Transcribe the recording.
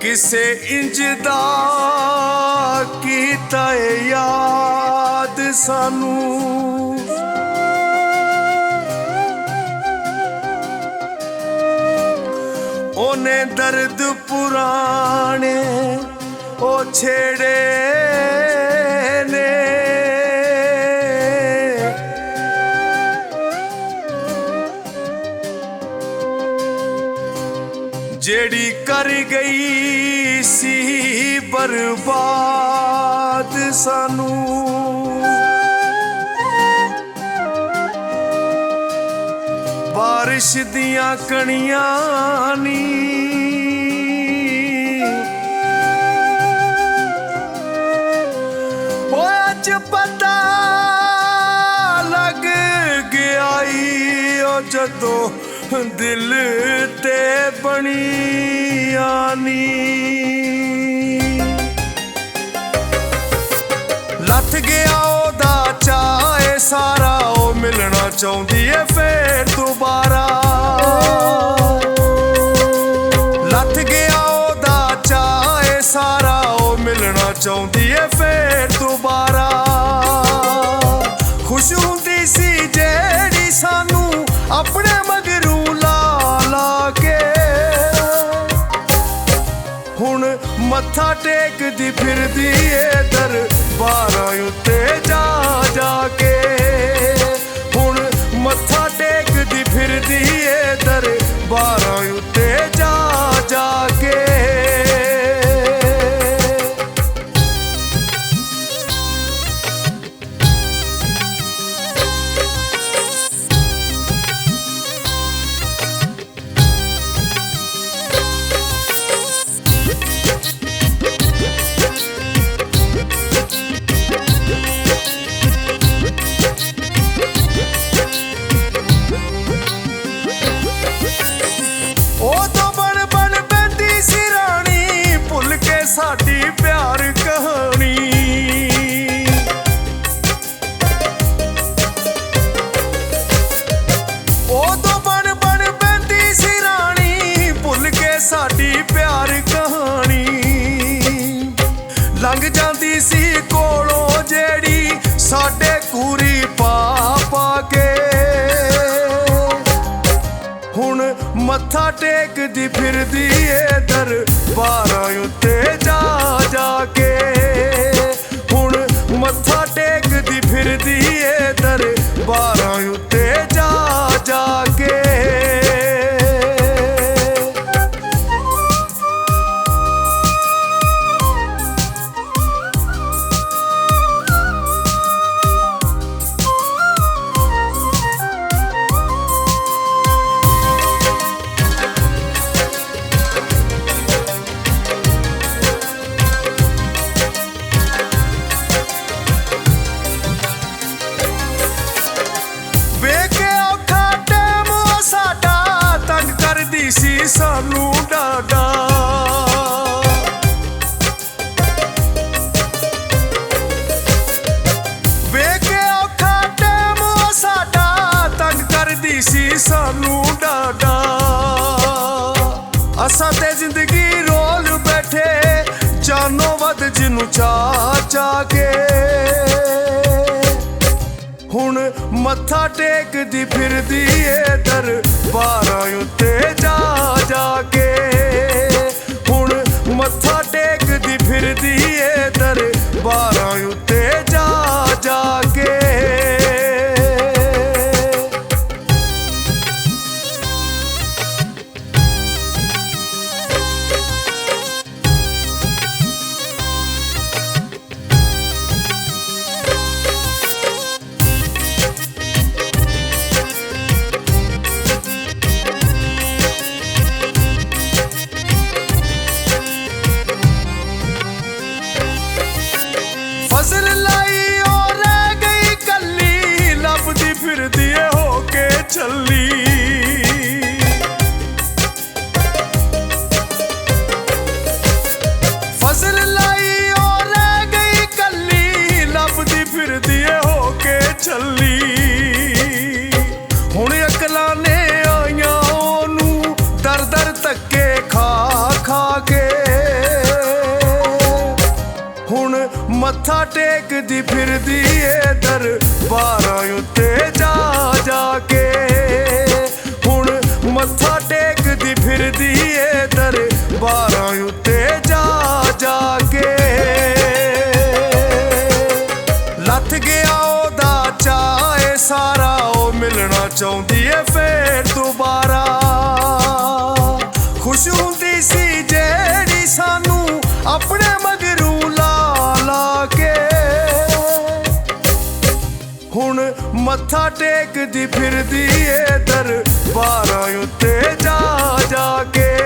किसे इंजदा कीता है याद सानू ओने दर्द पुराने ओ छेड़े ने जेड़ी कर गई सी बर्बाद सानू बारिश दियां कणियां नी अज पता लग गया ओ जदों दिल ते बनी आनी लथ गया ओदा चाहे सारा ओ मिलना चाहती है फिर दोबारा लथ गया ओदा चाहे सारा ओ मिलना चाहती है फिर दोबारा खुश हुंदी सी जेड़ी सानू अपने मगरू ला ला के हुण मत्था टेकदी फिरदी ए दरबारां उत्ते जा जा के हुण मत्था टेकदी फिरदी ए दरबारां उत्ते जा जा के साडी प्यार कहानी ओदों बन बन बैंदी सी रानी भुल के साडी प्यार कहानी लंघ जांदी सी कोलों जेड़ी साडे कूरी पा पा के हुण मत्था टेकदी फिरदी ए दरबारां उत्ते जा जा के हुण मत्था टेकदी फिरदी ए दरबारां उत्ते जा जा के सी सानू डाडा वेखे औखा टैम साडा तंग करदी सी सानू डाडा असां ते जिंदगी रोल बैठे जानो वध जिनू चा चा के हुण मत्था टेकदी फिरदी ए दरबारां उत्ते जा जा के हुण मत्था टेकदी फिरदी ए दरबारां उत्ते जा जा के फसल लाई और रह गई कल्ली लभदी फिरदी होके चली फसल लाई और रह गई कल्ली लभदी फिरदी होके चली हुण अकलां ने आईयां ओनू दर दर धक्के खा खा के ਮੱਥਾ ਟੇਕਦੀ ਫਿਰਦੀ ਏ ਦਰਬਾਰਾਂ ਉੱਤੇ ਜਾ ਜਾ ਕੇ। ਹੁਣ ਮੱਥਾ ਟੇਕਦੀ ਫਿਰਦੀ ਏ ਦਰਬਾਰਾਂ ਉੱਤੇ ਜਾ ਜਾ ਕੇ। ਲੱਥ ਗਿਆ ਉਹਦਾ ਚਾਅ ਏ ਸਾਰਾ, ਉਹ ਮਿਲਣਾ ਚਾਹੁੰਦੀ ਏ ਫੇਰ ਦੁਬਾਰਾ। ਖੁਸ਼ ਹੁੰਦੀ ਸੀ ਜਿਹੜੀ ਸਾਨੂੰ ਆਪਣੇ ਮਗਰੂ ਲਾ ਲਾ ਕੇ। ਹੁਣ ਮੱਥਾ ਟੇਕਦੀ ਫਿਰਦੀ ਏ ਦਰਬਾਰਾਂ ਉੱਤੇ ਜਾ ਜਾ ਕੇ।